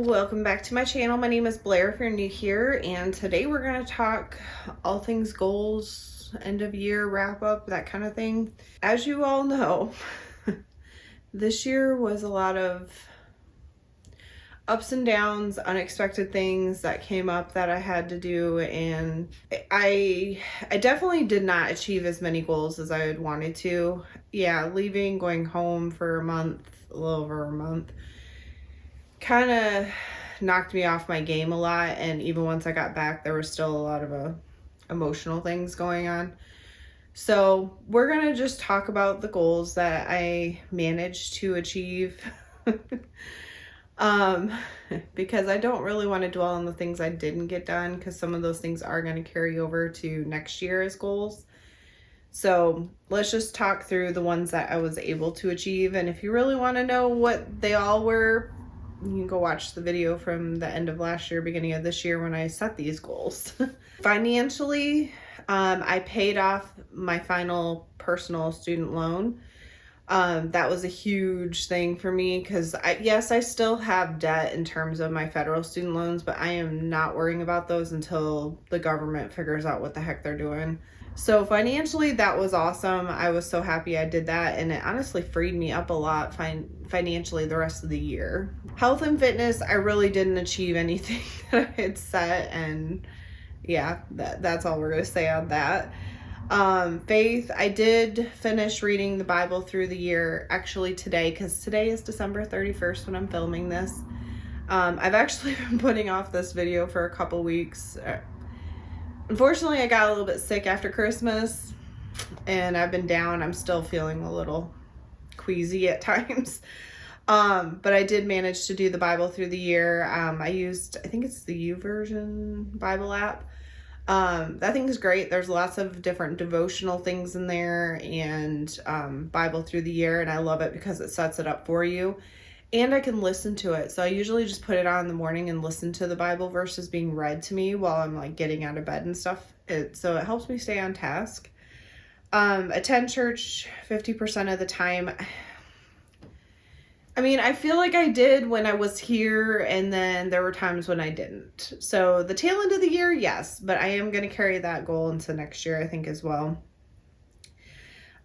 Welcome back to my channel. My name is Blair if you're new here, and today we're going to talk all things goals, end of year, wrap up, that kind of thing. As you all know, this year was a lot of ups and downs, unexpected things that came up that I had to do, and I definitely did not achieve as many goals as I had wanted to. Yeah, leaving, going home for a month, a little over a month, kind of knocked me off my game a lot, and even once I got back there was still a lot of emotional things going on. So we're gonna just talk about the goals that I managed to achieve because I don't really want to dwell on the things I didn't get done, because some of those things are going to carry over to next year as goals. So let's just talk through the ones that I was able to achieve, and if you really want to know what they all were, you can go watch the video from the end of last year, beginning of this year, when I set these goals. Financially, I paid off my final personal student loan. That was a huge thing for me because yes, I still have debt in terms of my federal student loans, but I am not worrying about those until the government figures out what the heck they're doing. So financially, that was awesome. I was so happy I did that, and it honestly freed me up a lot financially the rest of the year. Health and fitness, I really didn't achieve anything that I had set, and yeah, that's all we're going to say on that. Faith, I did finish reading the Bible through the year, actually today, because today is December 31st when I'm filming this. I've actually been putting off this video for a couple weeks. Unfortunately, I got a little bit sick after Christmas, and I've been down. I'm still feeling a little queasy at times. But I did manage to do the Bible through the year. I used, I think it's the YouVersion Bible app. That thing is great. There's lots of different devotional things in there, and Bible through the year, and I love it because it sets it up for you. And I can listen to it. So I usually just put it on in the morning and listen to the Bible verses being read to me while I'm like getting out of bed and stuff. So it helps me stay on task. Attend church 50% of the time. I mean, I feel like I did when I was here, and then there were times when I didn't. So the tail end of the year, yes, but I am going to carry that goal into next year, I think, as well.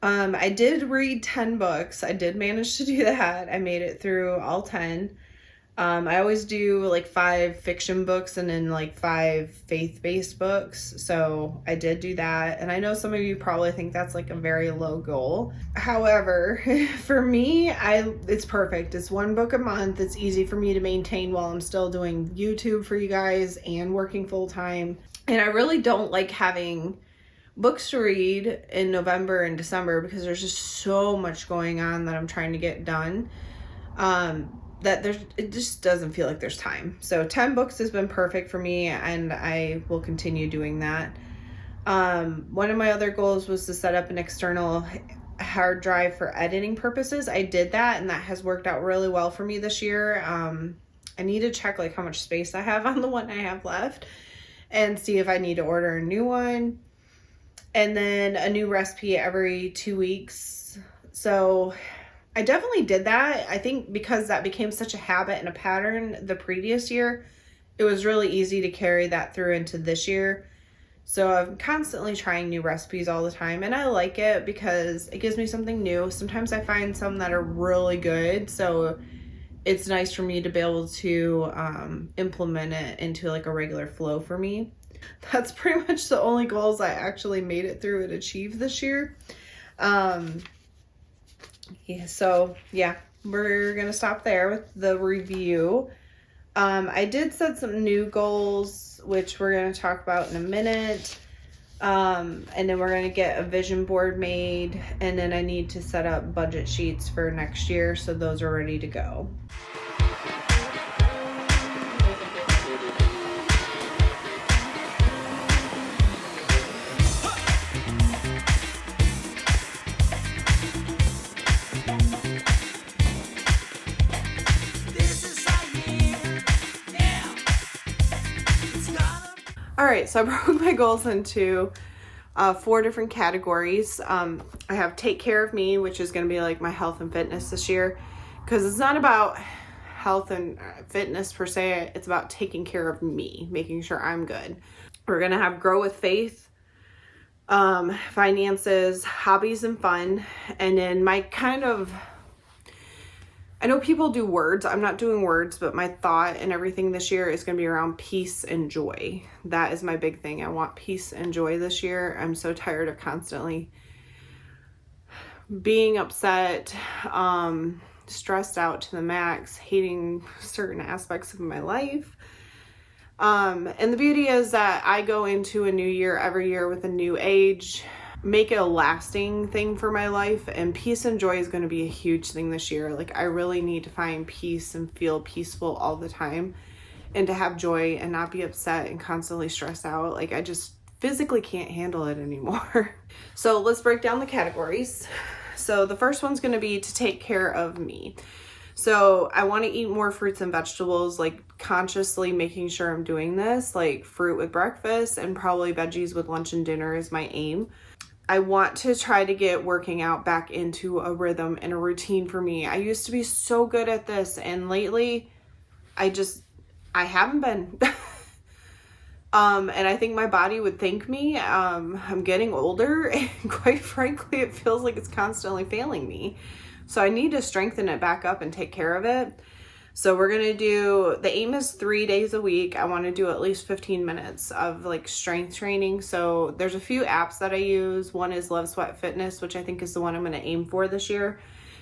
I did read 10 books. I did manage to do that. I made it through all 10. I always do like 5 fiction books and then like 5 faith-based books. So I did do that. And I know some of you probably think that's like a very low goal. However, for me, it's perfect. It's 1 book a month. It's easy for me to maintain while I'm still doing YouTube for you guys and working full time. And I really don't like having books to read in November and December because there's just so much going on that I'm trying to get done. It just doesn't feel like there's time. So 10 books has been perfect for me, and I will continue doing that. One of my other goals was to set up an external hard drive for editing purposes. I did that, and that has worked out really well for me this year. I need to check like how much space I have on the one I have left and see if I need to order a new one. And then a new recipe every 2 weeks. So I definitely did that. I think because that became such a habit and a pattern the previous year, it was really easy to carry that through into this year. So I'm constantly trying new recipes all the time, and I like it because it gives me something new. Sometimes I find some that are really good, so it's nice for me to be able to implement it into like a regular flow for me. That's pretty much the only goals I actually made it through and achieved this year. So we're gonna stop there with the review. I did set some new goals, which we're gonna talk about in a minute. And then we're gonna get a vision board made, and then I need to set up budget sheets for next year, so those are ready to go. All right, so I broke my goals into 4 different categories. I have take care of me, which is going to be like my health and fitness this year, because it's not about health and fitness per se. It's about taking care of me, making sure I'm good. We're going to have grow with faith, finances, hobbies, and fun. And then my kind of, I know people do words. I'm not doing words, but my thought and everything this year is going to be around peace and joy. That is my big thing. I want peace and joy this year. I'm so tired of constantly being upset, stressed out to the max, hating certain aspects of my life. And the beauty is that I go into a new year every year with a new age, make it a lasting thing for my life, and peace and joy is going to be a huge thing this year. Like, I really need to find peace and feel peaceful all the time, and to have joy and not be upset and constantly stressed out. Like, I just physically can't handle it anymore. So let's break down the categories. So the first one's going to be to take care of me. So I want to eat more fruits and vegetables, like consciously making sure I'm doing this, like fruit with breakfast and probably veggies with lunch and dinner is my aim. I want to try to get working out back into a rhythm and a routine for me. I used to be so good at this, and lately I haven't been. And I think my body would thank me. I'm getting older, and quite frankly, it feels like it's constantly failing me. So I need to strengthen it back up and take care of it. So we're going to do, the aim is 3 days a week. I want to do at least 15 minutes of like strength training. So there's a few apps that I use. One is Love Sweat Fitness, which I think is the one I'm going to aim for this year.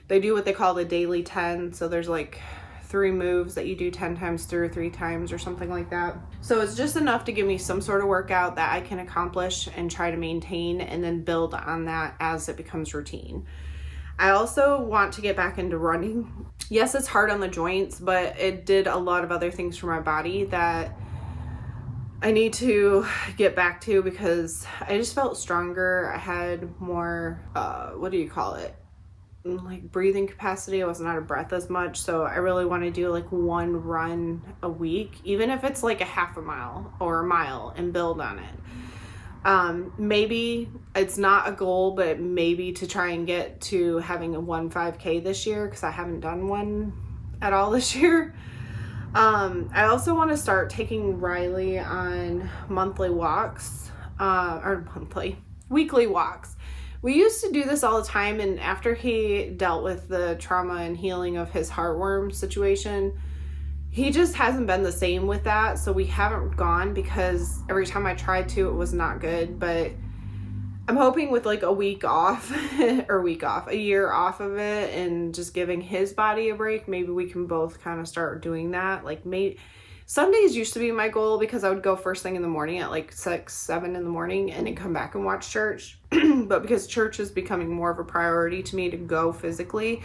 They do what they call the daily 10. So there's like 3 moves that you do 10 times through 3 times or something like that. So it's just enough to give me some sort of workout that I can accomplish and try to maintain, and then build on that as it becomes routine. I also want to get back into running. Yes, it's hard on the joints, but it did a lot of other things for my body that I need to get back to, because I just felt stronger. I had more, like breathing capacity. I wasn't out of breath as much. So I really want to do like 1 run a week, even if it's like a half a mile or a mile, and build on it. Maybe it's not a goal, but maybe to try and get to having a 5K this year, because I haven't done one at all this year. I also want to start taking Riley on weekly walks. We used to do this all the time, and after he dealt with the trauma and healing of his heartworm situation, he just hasn't been the same with that. So we haven't gone, because every time I tried to, it was not good. But I'm hoping with like a year off of it, and just giving his body a break, maybe we can both kind of start doing that. Like, maybe Sundays used to be my goal, because I would go first thing in the morning at like 6, 7 in the morning, and then come back and watch church. But because church is becoming more of a priority to me to go physically,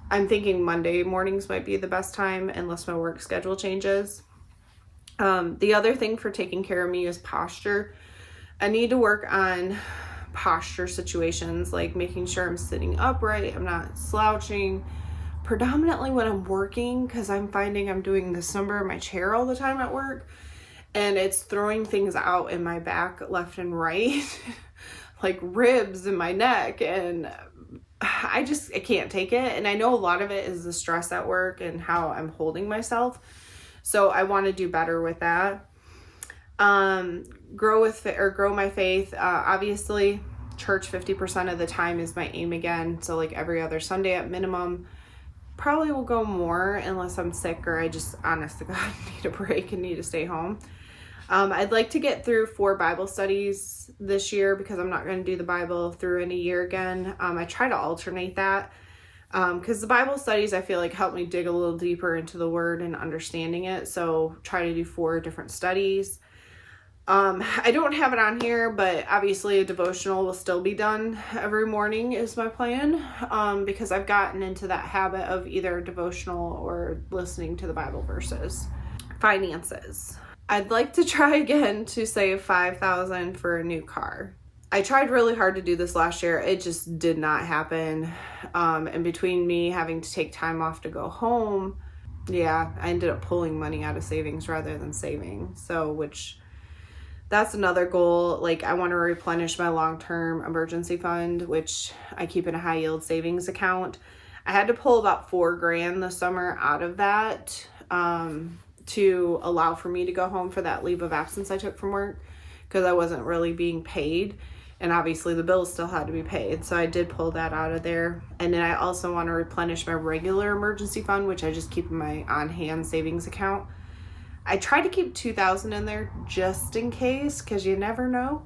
I'm thinking Monday mornings might be the best time, unless my work schedule changes. The other thing for taking care of me is posture. I need to work on posture situations, like making sure I'm sitting upright, I'm not slouching, predominantly when I'm working, because I'm finding I'm doing this number in my chair all the time at work, and it's throwing things out in my back left and right, like ribs in my neck, and I can't take it. And I know a lot of it is the stress at work and how I'm holding myself. So I want to do better with that. Grow my faith. Obviously, church 50% of the time is my aim again. So like every other Sunday at minimum. Probably will go more unless I'm sick, or I just, honest to God, need a break and need to stay home. I'd like to get through 4 Bible studies this year, because I'm not going to do the Bible through in a year again. I try to alternate that, because the Bible studies, I feel like, help me dig a little deeper into the word and understanding it. So try to do 4 different studies. I don't have it on here, but obviously a devotional will still be done every morning is my plan, because I've gotten into that habit of either devotional or listening to the Bible verses. Finances. I'd like to try again to save $5,000 for a new car. I tried really hard to do this last year. It just did not happen. And between me having to take time off to go home, I ended up pulling money out of savings rather than saving. That's another goal. Like, I want to replenish my long-term emergency fund, which I keep in a high yield savings account. I had to pull about $4,000 this summer out of that to allow for me to go home for that leave of absence I took from work, because I wasn't really being paid. And obviously the bills still had to be paid. So I did pull that out of there. And then I also want to replenish my regular emergency fund, which I just keep in my on-hand savings account. I try to keep $2,000 in there just in case, because you never know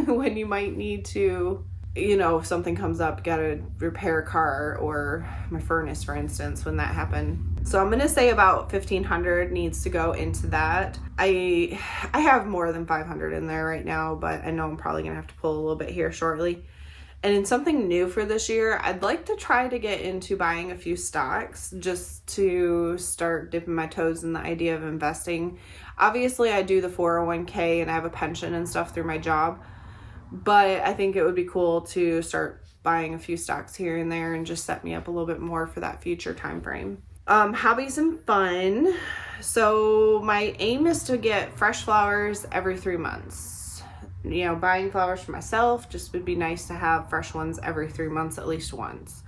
when you might need to, you know, if something comes up, got to repair a car or my furnace, for instance, when that happened. So I'm going to say about $1,500 needs to go into that. I have more than $500 in there right now, but I know I'm probably going to have to pull a little bit here shortly. And in something new for this year, I'd like to try to get into buying a few stocks just to start dipping my toes in the idea of investing. Obviously, I do the 401k and I have a pension and stuff through my job, but I think it would be cool to start buying a few stocks here and there and just set me up a little bit more for that future time frame. Hobbies and fun. So my aim is to get fresh flowers every 3 months. You know, buying flowers for myself just would be nice to have fresh ones every 3 months at least once.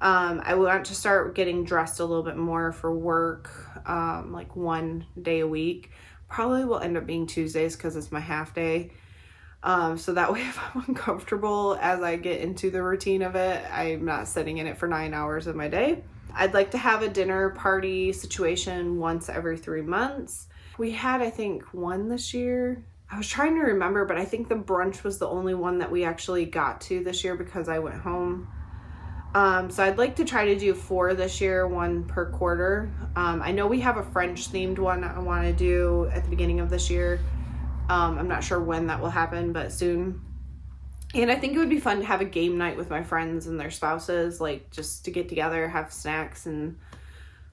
I want to start getting dressed a little bit more for work, like 1 day a week. Probably will end up being Tuesdays because it's my half day. So that way if I'm uncomfortable as I get into the routine of it, I'm not sitting in it for 9 hours of my day. I'd like to have a dinner party situation once every 3 months. We had, I think, one this year. I was trying to remember, but I think the brunch was the only one that we actually got to this year because I went home. So I'd like to try to do 4 this year, 1 per quarter. I know we have a French themed one I want to do at the beginning of this year. I'm not sure when that will happen, but soon. And I think it would be fun to have a game night with my friends and their spouses, like just to get together, have snacks and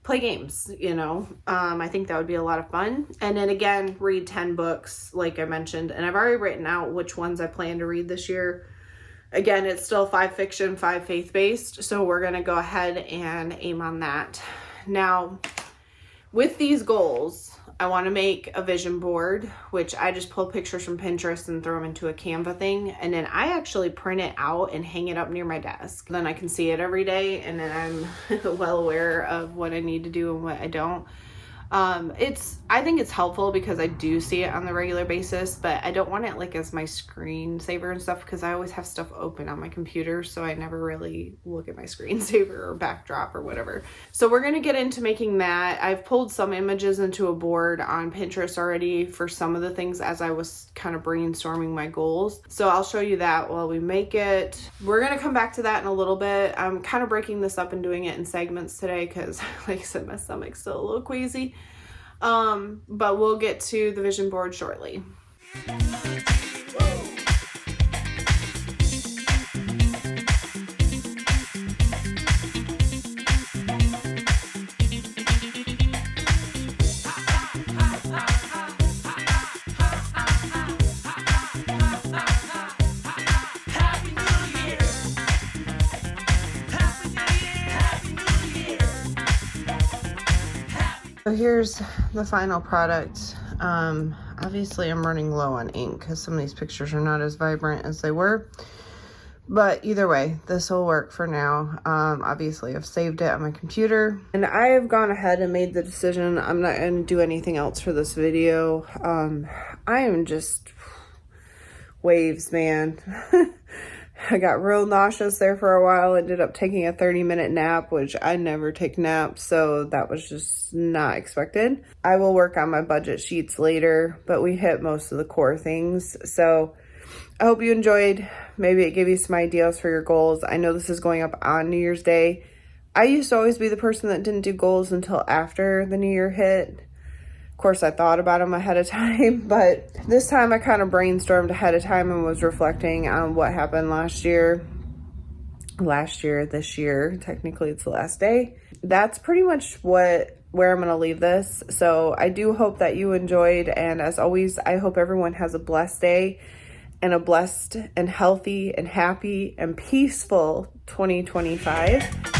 play games, you know. I think that would be a lot of fun. And then again, read 10 books, like I mentioned. And I've already written out which ones I plan to read this year. Again, it's still 5 fiction, 5 faith-based. So we're going to go ahead and aim on that. Now, with these goals, I want to make a vision board, which I just pull pictures from Pinterest and throw them into a Canva thing. And then I actually print it out and hang it up near my desk. Then I can see it every day. And then I'm well aware of what I need to do and what I don't. I think it's helpful because I do see it on the regular basis, but I don't want it like as my screensaver and stuff because I always have stuff open on my computer, so I never really look at my screensaver or backdrop or whatever. So we're going to get into making that. I've pulled some images into a board on Pinterest already for some of the things as I was kind of brainstorming my goals. So I'll show you that while we make it. We're going to come back to that in a little bit. I'm kind of breaking this up and doing it in segments today because, like I said, my stomach's still a little queasy. But we'll get to the vision board shortly. So here's the final product. Obviously I'm running low on ink because some of these pictures are not as vibrant as they were. But either way, this will work for now. Obviously I've saved it on my computer. And I have gone ahead and made the decision. I'm not going to do anything else for this video. I am just waves, man. I got real nauseous there for a while. Ended up taking a 30-minute nap, which I never take naps, so that was just not expected. I will work on my budget sheets later, but we hit most of the core things. So I hope you enjoyed. Maybe it gave you some ideas for your goals. I know this is going up on New Year's Day. I used to always be the person that didn't do goals until after the New Year hit. Of course, I thought about them ahead of time, but this time I kind of brainstormed ahead of time and was reflecting on what happened last year, this year. Technically, it's the last day. That's pretty much where I'm going to leave this. So I do hope that you enjoyed. And as always, I hope everyone has a blessed day and a blessed and healthy and happy and peaceful 2025.